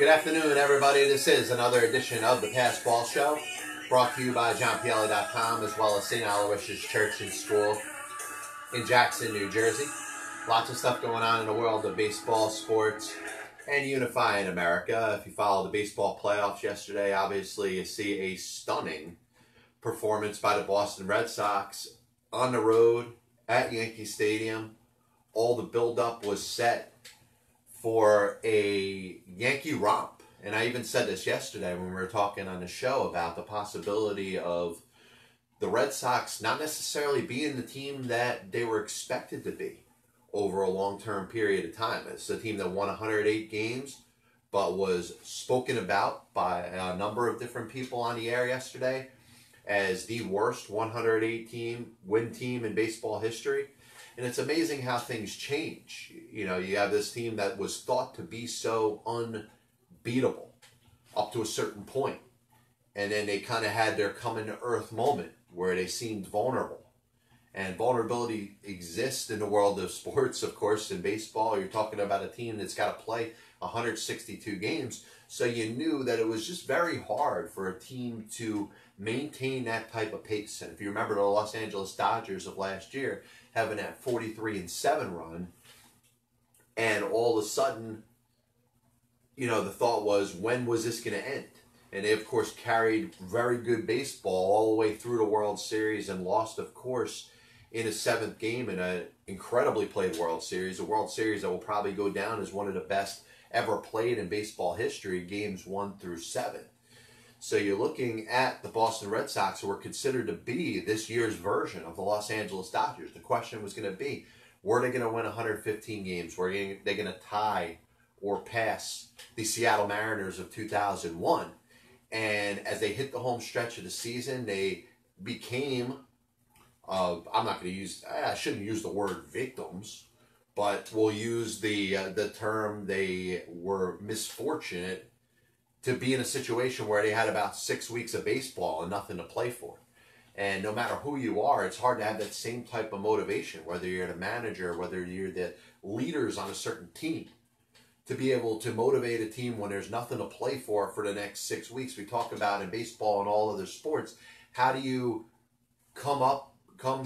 Good afternoon, everybody. This is another edition of the Pass Ball Show, brought to you by JohnPielli.com, as well as St. Aloysius Church and School in Jackson, New Jersey. Lots of stuff going on in the world of baseball, sports, and unifying America. If you follow the baseball playoffs yesterday, obviously you see a stunning performance by the Boston Red Sox on the road at Yankee Stadium. All the buildup was set for a Yankee romp. And I even said this yesterday when we were talking on the show about the possibility of the Red Sox not necessarily being the team that they were expected to be over a long-term period of time. It's a team that won 108 games, but was spoken about by a number of different people on the air yesterday as the worst 108 win team in baseball history. And it's amazing how things change. You know, you have this team that was thought to be so unbeatable up to a certain point. And then they kind of had their coming to earth moment where they seemed vulnerable. And vulnerability exists in the world of sports, of course. In baseball, you're talking about a team that's got to play 162 games. So you knew that it was just very hard for a team to maintain that type of pace. And if you remember the Los Angeles Dodgers of last year, having that 43-7 run, and all of a sudden, you know, the thought was, when was this going to end? And they, of course, carried very good baseball all the way through the World Series and lost, of course, in a seventh game in an incredibly played World Series, a World Series that will probably go down as one of the best ever played in baseball history, games 1 through 7. So you're looking at the Boston Red Sox, who were considered to be this year's version of the Los Angeles Dodgers. The question was going to be, were they going to win 115 games? Were they going to tie or pass the Seattle Mariners of 2001? And as they hit the home stretch of the season, they became, I'm not going to use, I shouldn't use the word victims, but we'll use the term, they were misfortunate to be in a situation where they had about 6 weeks of baseball and nothing to play for. And no matter who you are, it's hard to have that same type of motivation, whether you're the manager, whether you're the leaders on a certain team, to be able to motivate a team when there's nothing to play for the next 6 weeks. We talk about in baseball and all other sports, how do you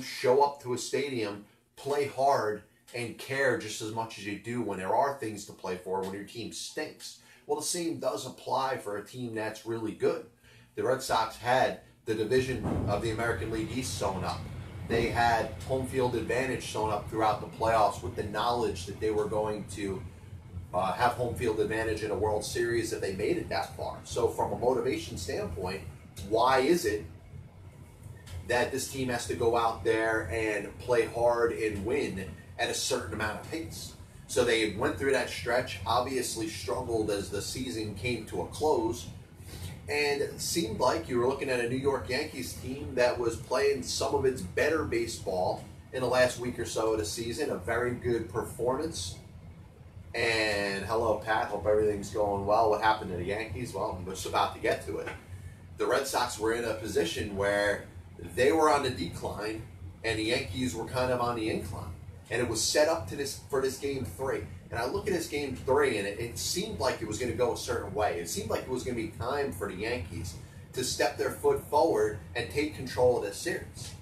show up to a stadium, play hard, and care just as much as you do when there are things to play for, when your team stinks? Well, the same does apply for a team that's really good. The Red Sox had the division of the American League East sewn up. They had home field advantage sewn up throughout the playoffs with the knowledge that they were going to have home field advantage in a World Series if they made it that far. So from a motivation standpoint, why is it that this team has to go out there and play hard and win at a certain amount of pace? So they went through that stretch, obviously struggled as the season came to a close, and it seemed like you were looking at a New York Yankees team that was playing some of its better baseball in the last week or so of the season, a very good performance. And hello, Pat, hope everything's going well. What happened to the Yankees? Well, I'm just about to get to it. The Red Sox were in a position where they were on the decline, and the Yankees were kind of on the incline. And it was set up for this game 3. And I look at this game 3, and it seemed like it was going to go a certain way. It seemed like it was going to be time for the Yankees to step their foot forward and take control of this series.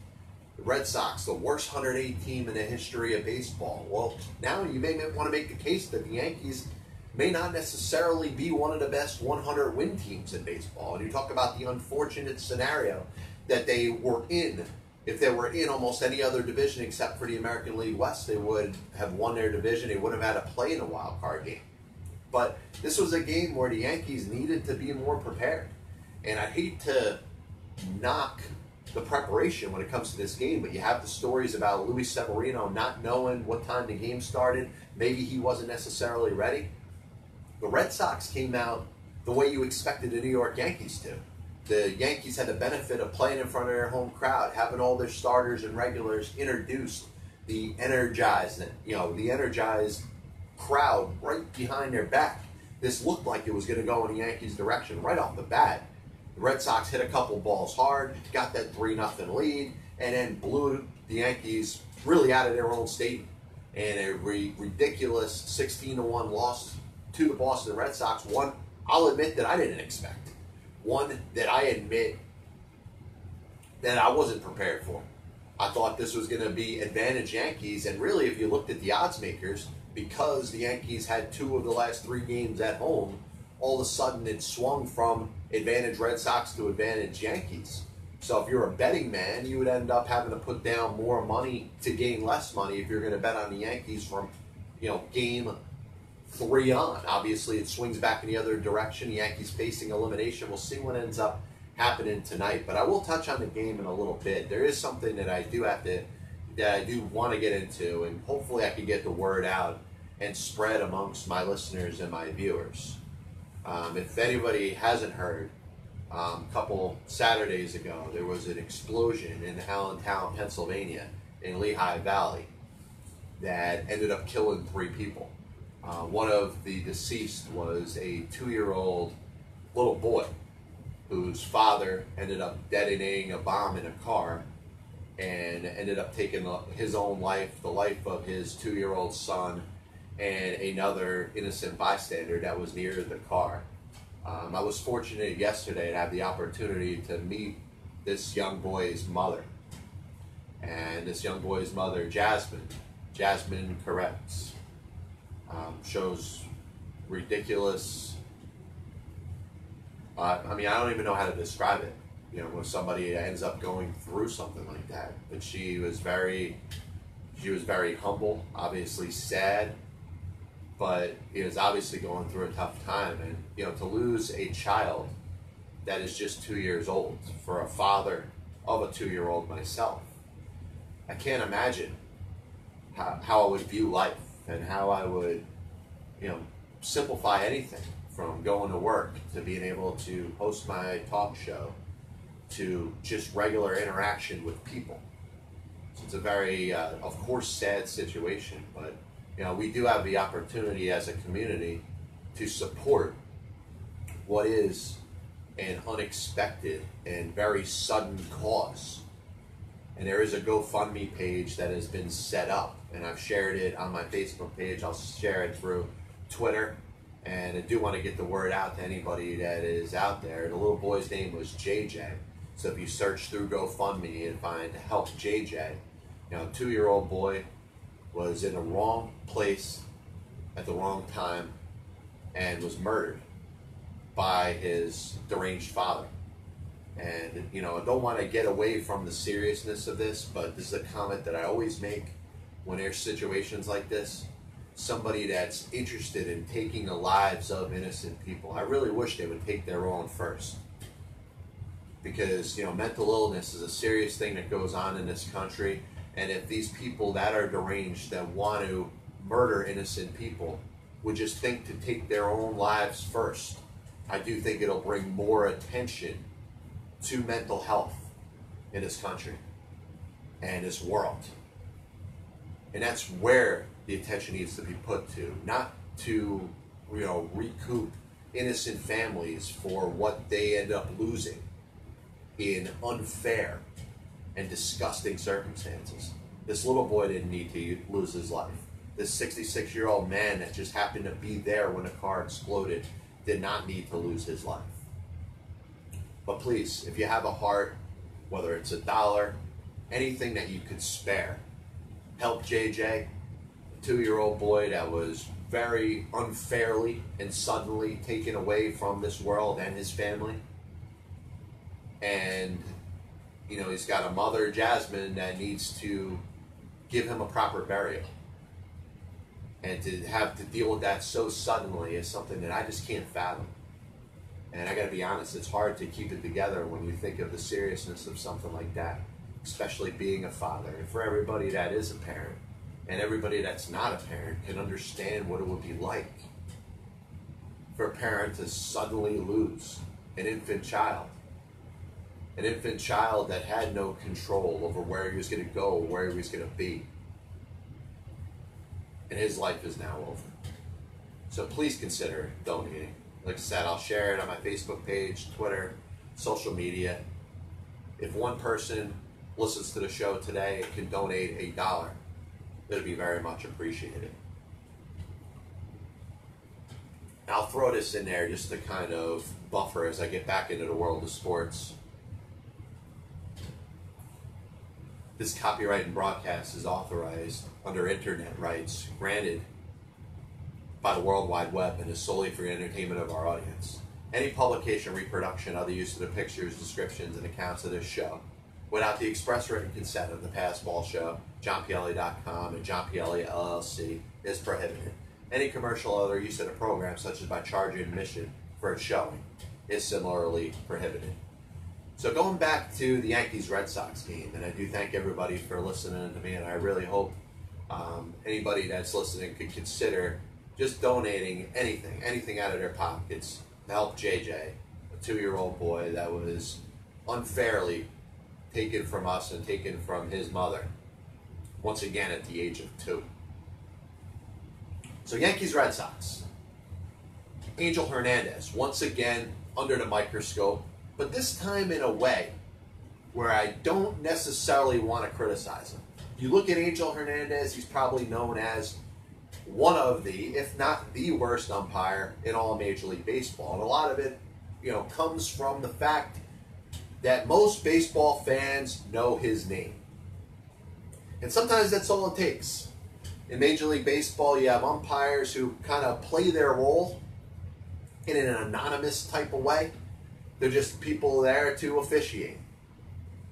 The Red Sox, the worst 108 team in the history of baseball. Well, now you may want to make the case that the Yankees may not necessarily be one of the best 100-win teams in baseball. And you talk about the unfortunate scenario that they were in. If they were in almost any other division except for the American League West, they would have won their division. They would have had to play in a wild card game. But this was a game where the Yankees needed to be more prepared. And I hate to knock the preparation when it comes to this game, but you have the stories about Luis Severino not knowing what time the game started. Maybe he wasn't necessarily ready. The Red Sox came out the way you expected the New York Yankees to. The Yankees had the benefit of playing in front of their home crowd, having all their starters and regulars introduced, the energized crowd right behind their back. This looked like it was going to go in the Yankees' direction right off the bat. The Red Sox hit a couple balls hard, got that 3-0 lead, and then blew the Yankees really out of their own stadium. And a ridiculous 16-1 loss to the Boston Red Sox, one I'll admit that I didn't expect. One that I admit that I wasn't prepared for. I thought this was going to be advantage Yankees, and really, if you looked at the odds makers, because the Yankees had 2 of the last 3 games at home, all of a sudden it swung from advantage Red Sox to advantage Yankees. So if you're a betting man, you would end up having to put down more money to gain less money if you're going to bet on the Yankees from, game 3 on. Obviously, it swings back in the other direction. The Yankees facing elimination. We'll see what ends up happening tonight. But I will touch on the game in a little bit. There is something that I do want to get into, and hopefully I can get the word out and spread amongst my listeners and my viewers. If anybody hasn't heard, a couple Saturdays ago, there was an explosion in Allentown, Pennsylvania, in Lehigh Valley, that ended up killing 3 people. One of the deceased was a 2-year-old little boy whose father ended up detonating a bomb in a car and ended up taking his own life, the life of his 2-year-old son, and another innocent bystander that was near the car. I was fortunate yesterday to have the opportunity to meet this young boy's mother. And this young boy's mother, Jasmine corrects, shows ridiculous, I don't even know how to describe it, when somebody ends up going through something like that. But she was very humble, obviously sad, but is obviously going through a tough time. And to lose a child that is just 2 years old, for a father of a 2-year-old myself, I can't imagine how I would view life and how I would simplify anything, from going to work to being able to host my talk show to just regular interaction with people. So it's a very of course sad situation, but we do have the opportunity as a community to support what is an unexpected and very sudden cause. And there is a GoFundMe page that has been set up, and I've shared it on my Facebook page. I'll share it through Twitter, and I do want to get the word out to anybody that is out there. The little boy's name was JJ. So if you search through GoFundMe and find Help JJ, a 2-year-old boy was in the wrong place at the wrong time and was murdered by his deranged father. And, I don't want to get away from the seriousness of this, but this is a comment that I always make when there's situations like this. Somebody that's interested in taking the lives of innocent people, I really wish they would take their own first. Because, mental illness is a serious thing that goes on in this country. And if these people that are deranged, that want to murder innocent people, would just think to take their own lives first, I do think it'll bring more attention to mental health in this country and this world. And that's where the attention needs to be put to, not to, recoup innocent families for what they end up losing in unfair and disgusting circumstances. This little boy didn't need to lose his life. This 66-year-old man that just happened to be there when the car exploded did not need to lose his life. But please, if you have a heart, whether it's $1, anything that you could spare, help JJ, a 2-year-old boy that was very unfairly and suddenly taken away from this world and his family. And, he's got a mother, Jasmine, that needs to give him a proper burial. And to have to deal with that so suddenly is something that I just can't fathom. And I got to be honest, it's hard to keep it together when you think of the seriousness of something like that, especially being a father. And for everybody that is a parent, and everybody that's not a parent, can understand what it would be like for a parent to suddenly lose an infant child. An infant child that had no control over where he was going to go, where he was going to be. And his life is now over. So please consider donating. Like I said, I'll share it on my Facebook page, Twitter, social media. If one person listens to the show today and can donate $1, it would be very much appreciated. I'll throw this in there just to kind of buffer as I get back into the world of sports. This copyright and broadcast is authorized under internet rights granted by the World Wide Web and is solely for the entertainment of our audience. Any publication, reproduction, other use of the pictures, descriptions, and accounts of this show without the express written consent of the Past Ball Show, JohnPielli.com, and John Pielli LLC is prohibited. Any commercial or other use of the program, such as by charging admission for its showing, is similarly prohibited. So going back to the Yankees-Red Sox game, and I do thank everybody for listening to me, and I really hope anybody that's listening could consider just donating anything out of their pockets to help JJ, a 2-year-old boy that was unfairly taken from us and taken from his mother, once again at the age of 2. So Yankees-Red Sox. Angel Hernandez, once again under the microscope, but this time in a way where I don't necessarily want to criticize him. If you look at Angel Hernandez, he's probably known as one of the, if not the worst umpire in all of Major League Baseball. And a lot of it, comes from the fact that most baseball fans know his name. And sometimes that's all it takes. In Major League Baseball, you have umpires who kind of play their role in an anonymous type of way. They're just people there to officiate.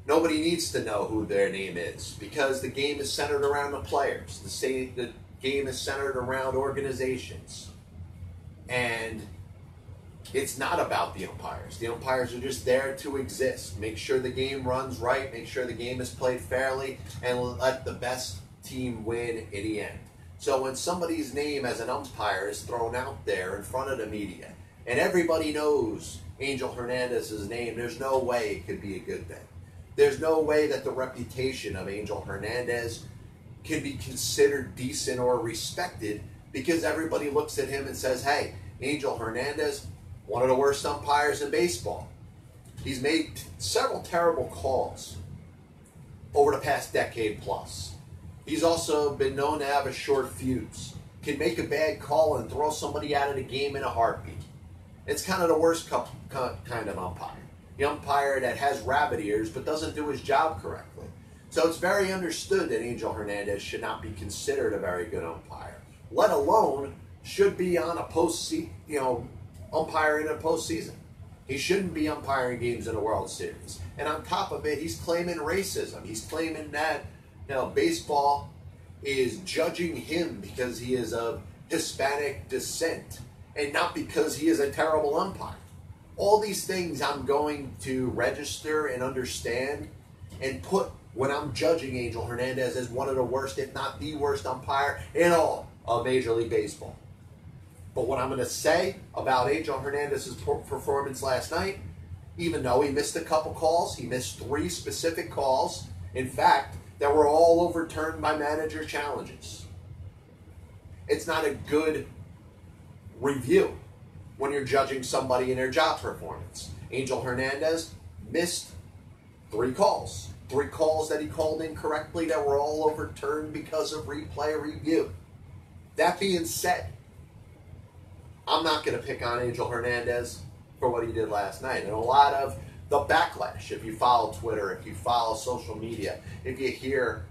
Nobody needs to know who their name is because the game is centered around the players. The game is centered around organizations. And it's not about the umpires. The umpires are just there to exist. Make sure the game runs right, make sure the game is played fairly, and let the best team win in the end. So when somebody's name as an umpire is thrown out there in front of the media, and everybody knows Angel Hernandez's name, there's no way it could be a good thing. There's no way that the reputation of Angel Hernandez can be considered decent or respected because everybody looks at him and says, hey, Angel Hernandez, one of the worst umpires in baseball. He's made several terrible calls over the past decade plus. He's also been known to have a short fuse, can make a bad call and throw somebody out of the game in a heartbeat. It's kind of the worst kind of umpire. The umpire that has rabbit ears but doesn't do his job correctly. So it's very understood that Angel Hernandez should not be considered a very good umpire, let alone should be on a umpire in a postseason. He shouldn't be umpiring games in a World Series. And on top of it, he's claiming racism. He's claiming that baseball is judging him because he is of Hispanic descent and not because he is a terrible umpire. All these things I'm going to register and understand and put when I'm judging Angel Hernandez as one of the worst, if not the worst umpire in all of Major League Baseball. But what I'm going to say about Angel Hernandez's performance last night, even though he missed a couple calls, he missed 3 specific calls, in fact, that were all overturned by manager challenges. It's not a good review when you're judging somebody in their job performance. Angel Hernandez missed 3 calls. 3 calls that he called incorrectly that were all overturned because of replay review. That being said, I'm not going to pick on Angel Hernandez for what he did last night. And a lot of the backlash, if you follow Twitter, if you follow social media, if you hear,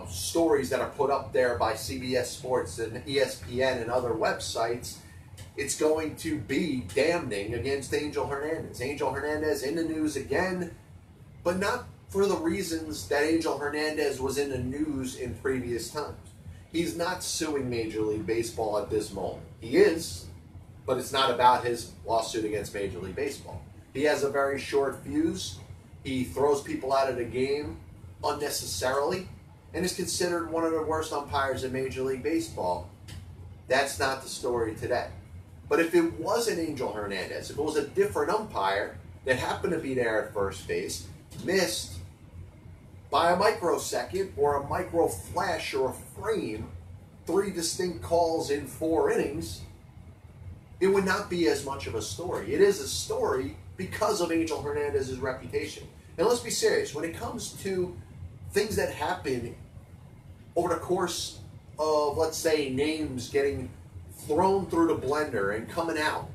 stories that are put up there by CBS Sports and ESPN and other websites, it's going to be damning against Angel Hernandez. Angel Hernandez in the news again, but not for the reasons that Angel Hernandez was in the news in previous times. He's not suing Major League Baseball at this moment. He is, but it's not about his lawsuit against Major League Baseball. He has a very short fuse. He throws people out of the game unnecessarily and is considered one of the worst umpires in Major League Baseball. That's not the story today. But if it wasn't Angel Hernandez, if it was a different umpire that happened to be there at first base, missed by a microsecond or a micro flash or a frame, 3 distinct calls in 4 innings, it would not be as much of a story. It is a story because of Angel Hernandez's reputation. And let's be serious, when it comes to things that happen over the course of, let's say, names getting thrown through the blender and coming out,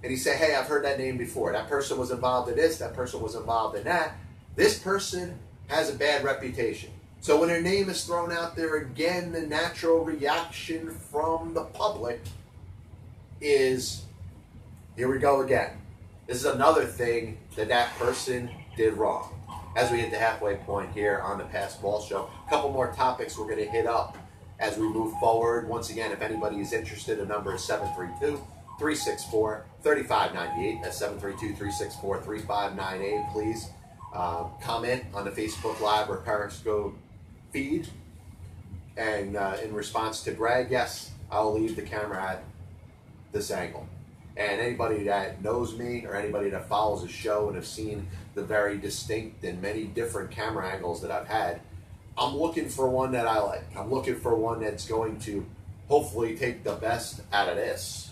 and he say, hey, I've heard that name before. That person was involved in this. That person was involved in that. This person has a bad reputation. So when their name is thrown out there again, the natural reaction from the public is, here we go again. This is another thing that that person did wrong. As we hit the halfway point here on the Pass Ball Show, a couple more topics we're going to hit up as we move forward. Once again, if anybody is interested, the number is 732-364-3598. That's 732-364-3598. Please comment on the Facebook Live or Periscope feed. And in response to Greg, yes, I'll leave the camera at this angle. And anybody that knows me or anybody that follows the show and have seen the very distinct and many different camera angles that I've had, I'm looking for one that I like. I'm looking for one that's going to hopefully take the best out of this.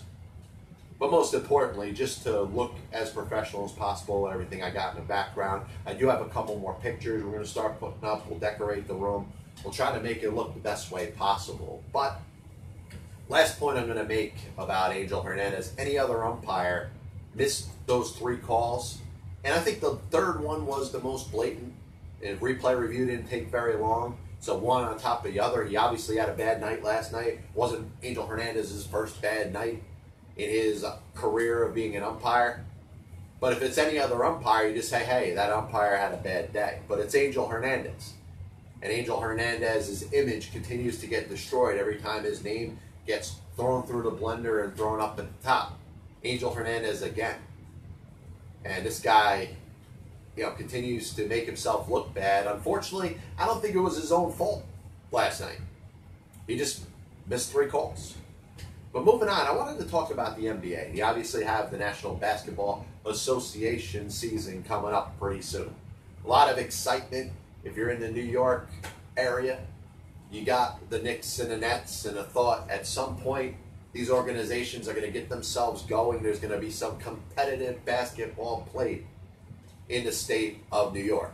But most importantly, just to look as professional as possible with everything I got in the background. I do have a couple more pictures we're going to start putting up. We'll decorate the room. We'll try to make it look the best way possible. But last point I'm going to make about Angel Hernandez, any other umpire missed those 3 calls. And I think the third one was the most blatant. And replay review didn't take very long. So one on top of the other. He obviously had a bad night last night. Wasn't Angel Hernandez's first bad night in his career of being an umpire. But if it's any other umpire, you just say, hey, that umpire had a bad day. But it's Angel Hernandez. And Angel Hernandez's image continues to get destroyed every time his name gets thrown through the blender and thrown up at the top. Angel Hernandez again. And this guy, continues to make himself look bad. Unfortunately, I don't think it was his own fault last night. He just missed 3 calls. But moving on, I wanted to talk about the NBA. You obviously have the National Basketball Association season coming up pretty soon. A lot of excitement. If you're in the New York area, you got the Knicks and the Nets, and a thought at some point these organizations are going to get themselves going. There's going to be some competitive basketball played in the state of New York.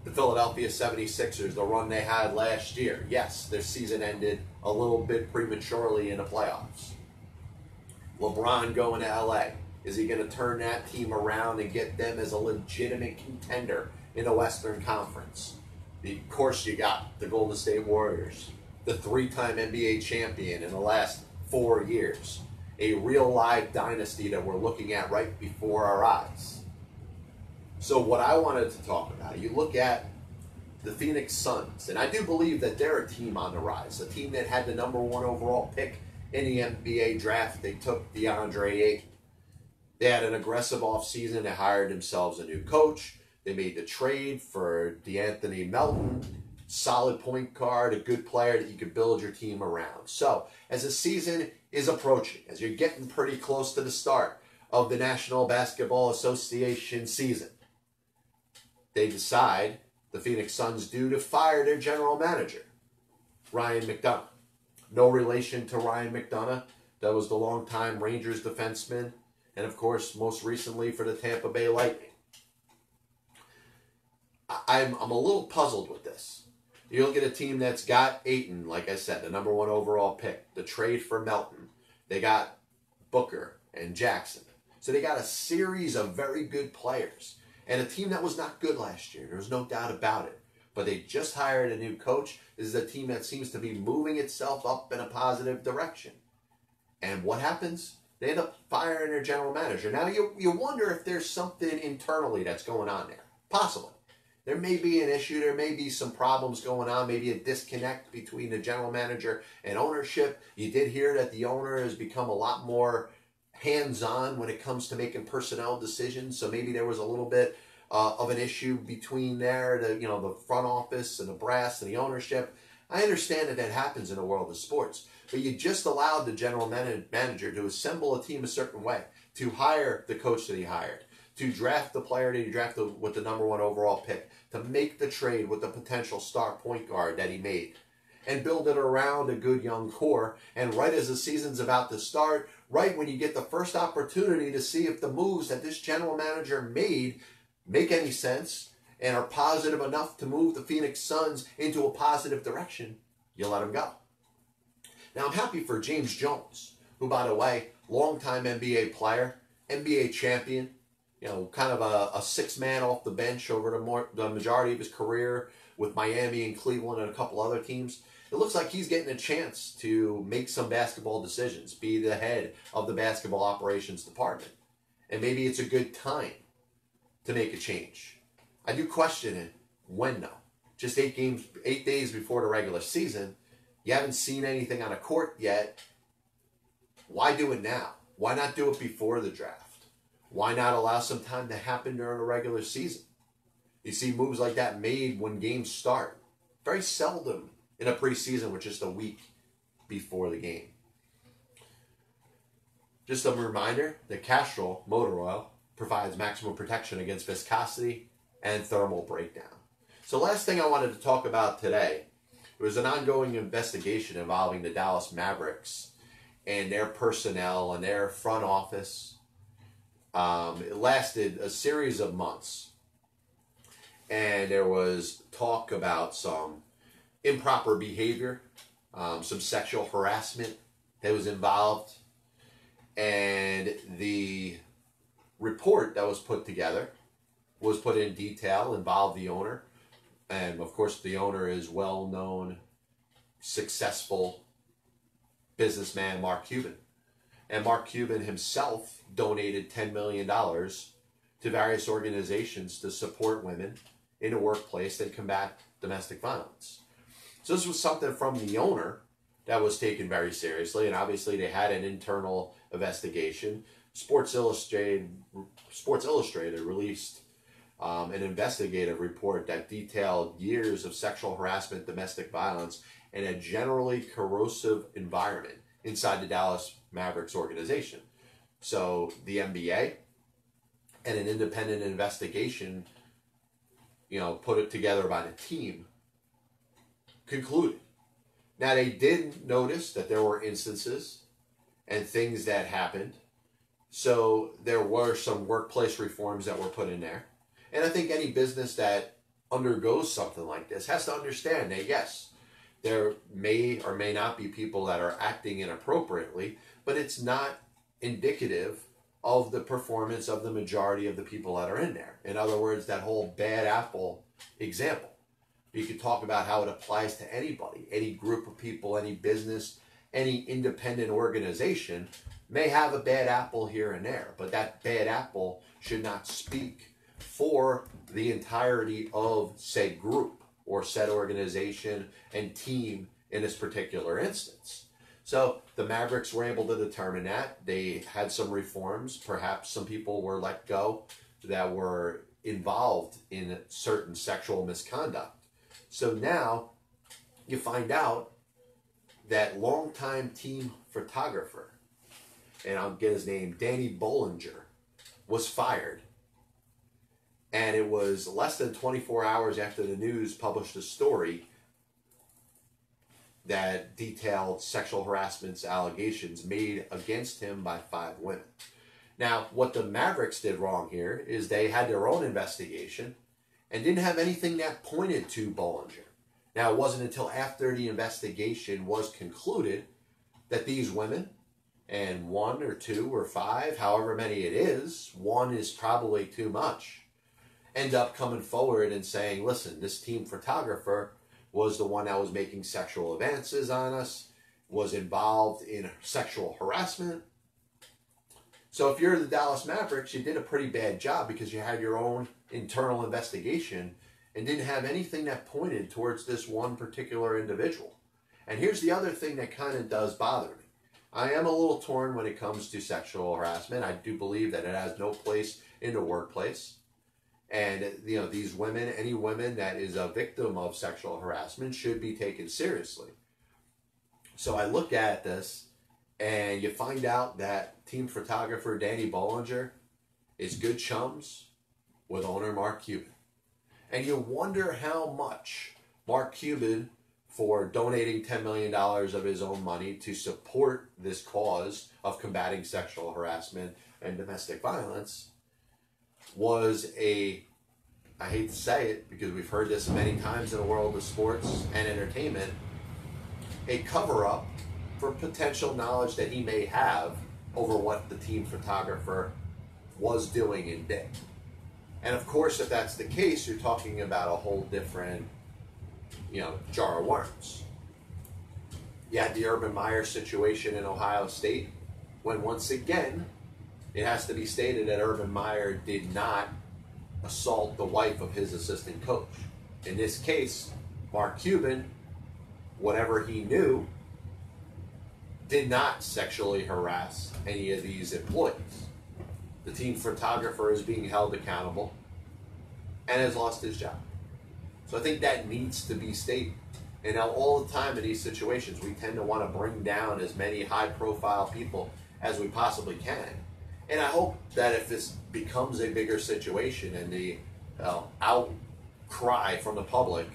The Philadelphia 76ers, the run they had last year, yes, their season ended a little bit prematurely in the playoffs. LeBron going to LA. Is he going to turn that team around and get them as a legitimate contender in the Western Conference? Of course, you got the Golden State Warriors, the 3-time NBA champion in the last 4 years. A real live dynasty that we're looking at right before our eyes. So what I wanted to talk about, you look at the Phoenix Suns, and I do believe that they're a team on the rise, a team that had the #1 overall pick in the NBA draft. They took DeAndre Ayton. They had an aggressive offseason. They hired themselves a new coach. They made the trade for DeAnthony Melton, solid point guard, a good player that you could build your team around. So as the season is approaching, as you're getting pretty close to the start of the National Basketball Association season, they decide, the Phoenix Suns do, to fire their general manager, Ryan McDonough. No relation to Ryan McDonough. That was the longtime Rangers defenseman, and of course, most recently for the Tampa Bay Lightning. I'm a little puzzled with this. You look at a team that's got Ayton, like I said, the #1 overall pick, the trade for Melton. They got Booker and Jackson. So they got a series of very good players. And a team that was not good last year. There's no doubt about it. But they just hired a new coach. This is a team that seems to be moving itself up in a positive direction. And what happens? They end up firing their general manager. Now, you wonder if there's something internally that's going on there. Possibly. There may be an issue. There may be some problems going on. Maybe a disconnect between the general manager and ownership. You did hear that the owner has become a lot more hands-on when it comes to making personnel decisions. So maybe there was a little bit of an issue between there, the front office and the brass and the ownership. I understand that happens in the world of sports, but you just allowed the general manager to assemble a team a certain way, to hire the coach that he hired, to draft the player that he drafted with the #1 overall pick, to make the trade with the potential star point guard that he made, and build it around a good young core. And right as the season's about to start, right when you get the first opportunity to see if the moves that this general manager made make any sense and are positive enough to move the Phoenix Suns into a positive direction, you let them go. Now, I'm happy for James Jones, who, by the way, longtime NBA player, NBA champion, kind of a six-man off the bench over the majority of his career with Miami and Cleveland and a couple other teams. It looks like he's getting a chance to make some basketball decisions, be the head of the basketball operations department. And maybe it's a good time to make a change. I do question it. When, though? Just 8 days before the regular season. You haven't seen anything on a court yet. Why do it now? Why not do it before the draft? Why not allow some time to happen during the regular season? You see moves like that made when games start. Very seldom in a preseason with just a week before the game. Just a reminder that Castrol motor oil provides maximum protection against viscosity and thermal breakdown. So last thing I wanted to talk about today was an ongoing investigation involving the Dallas Mavericks and their personnel and their front office. It lasted a series of months, and there was talk about some improper behavior, some sexual harassment that was involved, and the report that was put together was put in detail, involved the owner, and of course the owner is well-known, successful businessman Mark Cuban. And Mark Cuban himself donated $10 million to various organizations to support women in the workplace and combat domestic violence. So this was something from the owner that was taken very seriously, and obviously they had an internal investigation. Sports Illustrated released an investigative report that detailed years of sexual harassment, domestic violence, and a generally corrosive environment inside the Dallas Mavericks organization. So the NBA and an independent investigation, put it together by the team, concluded. Now, they did notice that there were instances and things that happened. So there were some workplace reforms that were put in there. And I think any business that undergoes something like this has to understand that, yes, there may or may not be people that are acting inappropriately, but it's not indicative of the performance of the majority of the people that are in there. In other words, that whole bad apple example. You could talk about how it applies to anybody, any group of people, any business, any independent organization may have a bad apple here and there, but that bad apple should not speak for the entirety of said group or said organization and team in this particular instance. So the Mavericks were able to determine that. They had some reforms. Perhaps some people were let go that were involved in certain sexual misconduct. So now you find out that longtime team photographer, and I'll get his name, Danny Bollinger, was fired. And it was less than 24 hours after the news published a story that detailed sexual harassment allegations made against him by 5 women. Now, what the Mavericks did wrong here is they had their own investigation and didn't have anything that pointed to Bollinger. Now, it wasn't until after the investigation was concluded that these women, and 1 or 2 or 5, however many it is, 1 is probably too much, end up coming forward and saying, listen, this team photographer was the one that was making sexual advances on us, was involved in sexual harassment. So if you're the Dallas Mavericks, you did a pretty bad job because you had your own internal investigation and didn't have anything that pointed towards this one particular individual. And here's the other thing that kind of does bother me. I am a little torn when it comes to sexual harassment. I do believe that it has no place in the workplace. And, these women, any women that is a victim of sexual harassment should be taken seriously. So I look at this and you find out that team photographer Danny Bollinger is good chums with owner Mark Cuban. And you wonder how much Mark Cuban, for donating $10 million of his own money to support this cause of combating sexual harassment and domestic violence, was I hate to say it because we've heard this many times in the world of sports and entertainment, a cover-up for potential knowledge that he may have over what the team photographer was doing and did. And of course, if that's the case, you're talking about a whole different, jar of worms. You had the Urban Meyer situation in Ohio State, when once again, it has to be stated that Urban Meyer did not assault the wife of his assistant coach. In this case, Mark Cuban, whatever he knew, did not sexually harass any of these employees. The team photographer is being held accountable and has lost his job. So I think that needs to be stated. And now all the time in these situations, we tend to want to bring down as many high-profile people as we possibly can. And I hope that if this becomes a bigger situation and the outcry from the public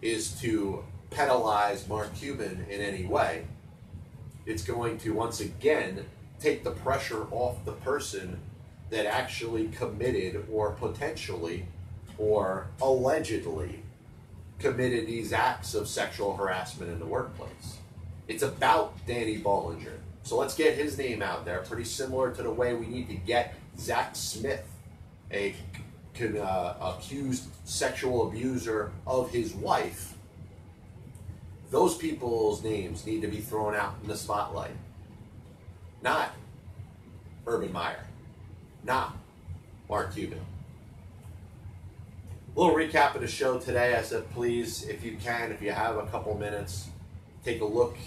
is to penalize Mark Cuban in any way, it's going to once again take the pressure off the person that actually committed or potentially or allegedly committed these acts of sexual harassment in the workplace. It's about Danny Bollinger. So let's get his name out there, pretty similar to the way we need to get Zach Smith, a accused sexual abuser of his wife. Those people's names need to be thrown out in the spotlight. Not Urban Meyer. Not Mark Cuban. A little recap of the show today. I said, please, if you can, if you have a couple minutes, take a look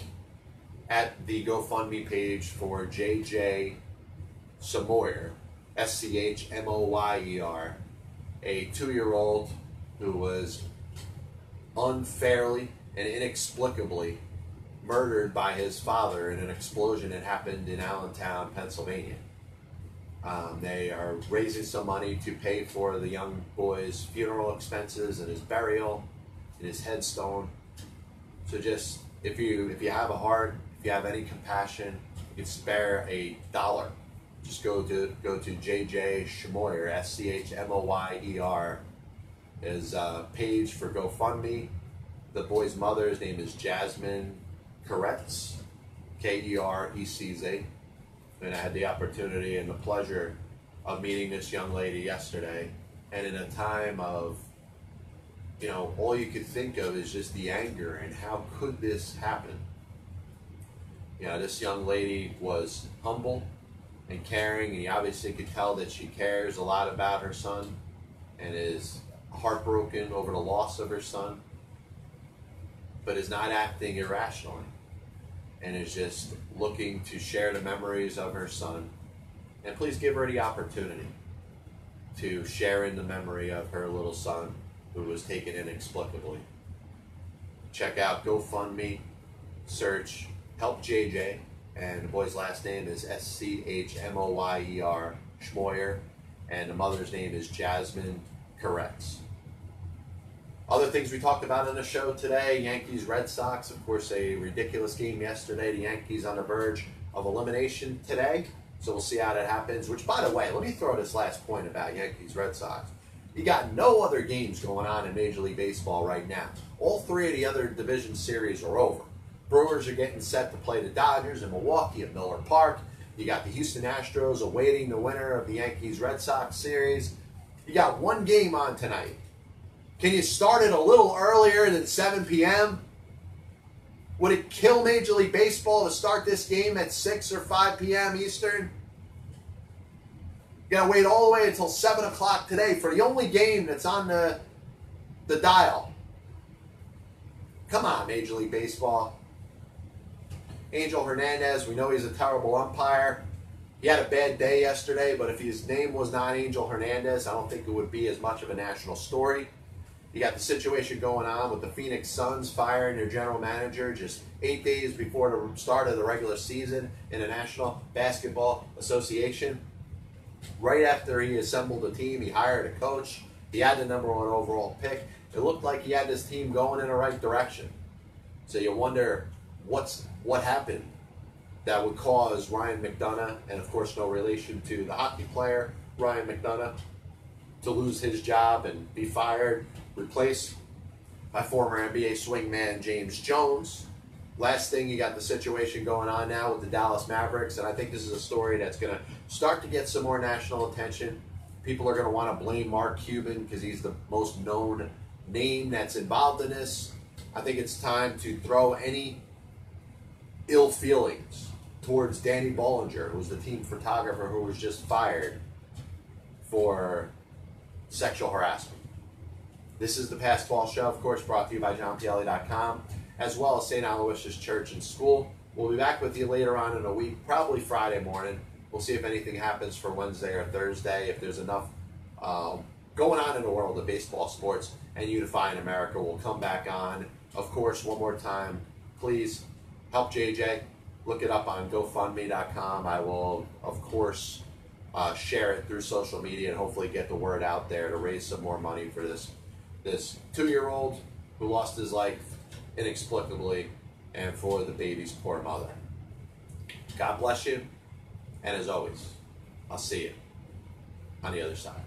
at the GoFundMe page for JJ Schmoyer, Schmoyer, a 2-year-old who was unfairly and inexplicably murdered by his father in an explosion that happened in Allentown, Pennsylvania. They are raising some money to pay for the young boy's funeral expenses and his burial and his headstone. So just, if you have a heart, if you have any compassion, you can spare $1. Just go to JJ Schmoyer, Schmoyer, his page for GoFundMe. The boy's mother's name is Jasmine Keretz, Kerecz. And I had the opportunity and the pleasure of meeting this young lady yesterday. And in a time of, all you could think of is just the anger and how could this happen? This young lady was humble and caring, and you obviously could tell that she cares a lot about her son and is heartbroken over the loss of her son, but is not acting irrationally and is just looking to share the memories of her son. And please give her the opportunity to share in the memory of her little son who was taken inexplicably. Check out GoFundMe, search Help JJ, and the boy's last name is Schmoyer, Schmoyer, and the mother's name is Jasmine Keretz. Other things we talked about on the show today, Yankees, Red Sox, of course, a ridiculous game yesterday. The Yankees on the verge of elimination today, so we'll see how that happens. Which, by the way, let me throw this last point about Yankees, Red Sox. You got no other games going on in Major League Baseball right now. All 3 of the other division series are over. Brewers are getting set to play the Dodgers in Milwaukee at Miller Park. You got the Houston Astros awaiting the winner of the Yankees-Red Sox series. You got one game on tonight. Can you start it a little earlier than 7 p.m.? Would it kill Major League Baseball to start this game at 6 or 5 p.m. Eastern? You got to wait all the way until 7 o'clock today for the only game that's on the dial. Come on, Major League Baseball. Angel Hernandez, we know he's a terrible umpire. He had a bad day yesterday, but if his name was not Angel Hernandez, I don't think it would be as much of a national story. You got the situation going on with the Phoenix Suns firing their general manager just 8 days before the start of the regular season in the National Basketball Association. Right after he assembled a team, he hired a coach. He had the #1 overall pick. It looked like he had this team going in the right direction. So you wonder what happened that would cause Ryan McDonough, and of course no relation to the hockey player Ryan McDonough, to lose his job and be fired, replaced by former NBA swingman James Jones, Last thing, you got the situation going on now with the Dallas Mavericks, and I think this is a story that's going to start to get some more national attention. People are going to want to blame Mark Cuban because he's the most known name that's involved in this. I think it's time to throw any ill feelings towards Danny Bollinger, who's the team photographer who was just fired for sexual harassment. This is the Past Ball Show, of course, brought to you by Pielli.com, as well as St. Aloysius Church and School. We'll be back with you later on in a week, probably Friday morning. We'll see if anything happens for Wednesday or Thursday, if there's enough going on in the world of baseball, sports, and Unifying America. We'll come back on. Of course, one more time, please help JJ. Look it up on GoFundMe.com. I will, of course, share it through social media and hopefully get the word out there to raise some more money for this 2-year-old who lost his life inexplicably, and for the baby's poor mother. God bless you, and as always, I'll see you on the other side.